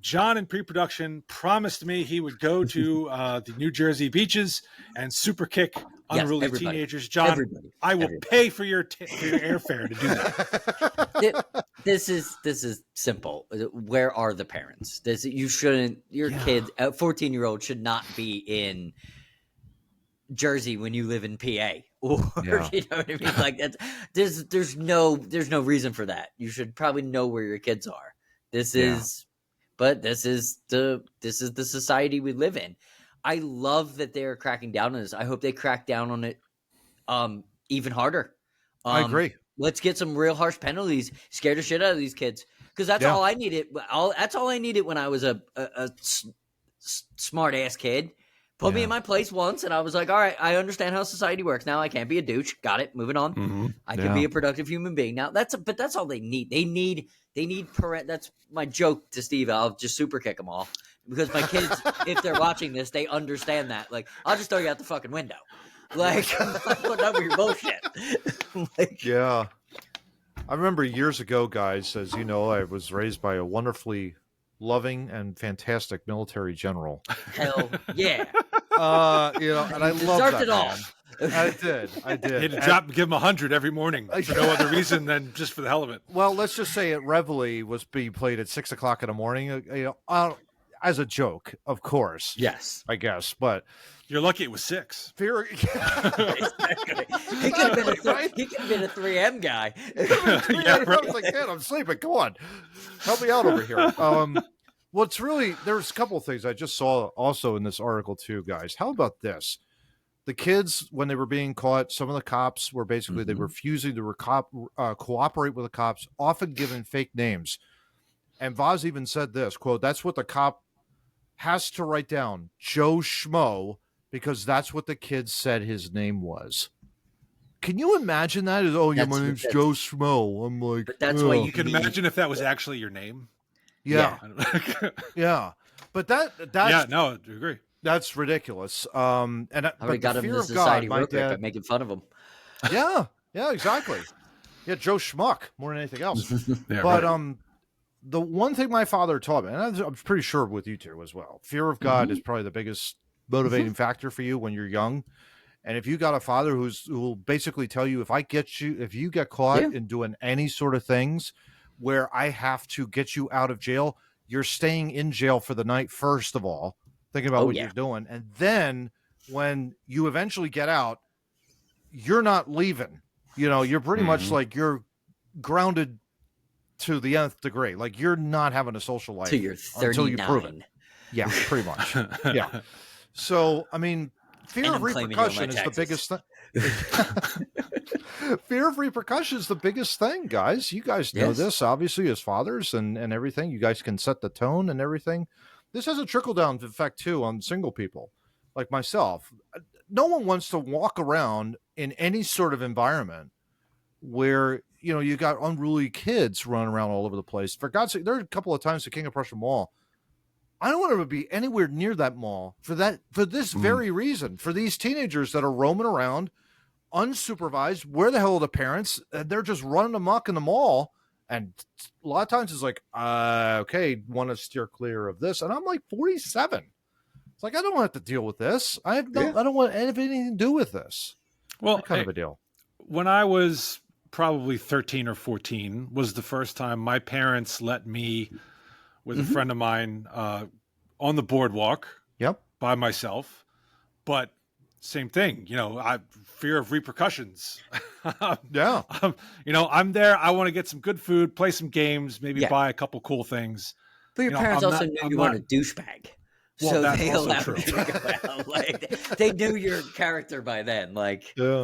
John in pre-production promised me he would go to the New Jersey beaches and super kick unruly teenagers. John, I will pay for your airfare to do that. This is simple. Where are the parents? You shouldn't. Your kid, a 14-year-old, should not be in Jersey when you live in PA. Or you know what I mean? Like there's no reason for that. You should probably know where your kids are. This is the society we live in. I love that they're cracking down on this. I hope they crack down on it even harder. I agree. Let's get some real harsh penalties. Scare the shit out of these kids, because that's all I needed. That's all I needed when I was a smart ass kid. Put me in my place once, and I was like, all right, I understand how society works. Now I can't be a douche. Got it. Moving on. Mm-hmm. I can be a productive human being. Now that's all they need. They need that's my joke to Steve. I'll just super kick them all, because my kids, if they're watching this, they understand that. Like, I'll just throw you out the fucking window. Like, I'm not putting up with your bullshit. I remember years ago, guys, as you know, I was raised by a wonderfully loving and fantastic military general. Hell yeah. And I love that. It all. I did. He had to give him 100 every morning for no other reason than just for the hell of it. Well, let's just say Reveille was being played at 6 o'clock in the morning, as a joke, of course. Yes. I guess, but you're lucky it was 6. Exactly. He could have been a 3M guy. I was like, man, I'm sleeping. Come on. Help me out over here. There's a couple of things I just saw also in this article too, guys. How about this? The kids, when they were being caught, some of the cops were basically, they were refusing to cooperate with the cops, often given fake names. And Vaz even said this, quote, "That's what the cop has to write down, Joe Schmo, because that's what the kid said his name was." Can you imagine that? My name's Joe Schmo. I'm like, but that's why you can imagine if that was actually your name. Yeah. But that's no, I agree. That's ridiculous. And I got him into society real quick by making fun of him. Yeah, exactly. Yeah, Joe Schmuck more than anything else. But the one thing my father taught me, and I'm pretty sure with you two as well, fear of God is probably the biggest motivating factor for you when you're young. And if you got a father who will basically tell you, if you get caught in doing any sort of things where I have to get you out of jail, you're staying in jail for the night, first of all, thinking about what you're doing. And then when you eventually get out, you're not leaving. You're pretty much like you're grounded to the nth degree. Like, you're not having a social life until you're 39. Until you prove it. Yeah, pretty much. Yeah. So, I mean, fear of repercussion is the biggest thing. Fear of repercussion is the biggest thing, guys. You guys know this, obviously, as fathers and everything. You guys can set the tone and everything. This has a trickle-down effect, too, on single people like myself. No one wants to walk around in any sort of environment where, you got unruly kids running around all over the place. For God's sake, there are a couple of times at King of Prussia Mall, I don't want to be anywhere near that mall for this very reason, for these teenagers that are roaming around unsupervised. Where the hell are the parents? And they're just running amok in the mall. And a lot of times it's like, okay, want to steer clear of this. And I'm like 47. It's like, I don't want to have to deal with this. I don't want anything to do with this. Well, that kind of a deal. When I was probably 13 or 14 was the first time my parents let me with a friend of mine on the boardwalk by myself. But same thing, fear of repercussions. I'm there. I want to get some good food, play some games, maybe buy a couple cool things. But your parents also knew you weren't a douchebag. Well, so that's they also allowed true. you to go out. Like, they knew your character by then. Like, yeah.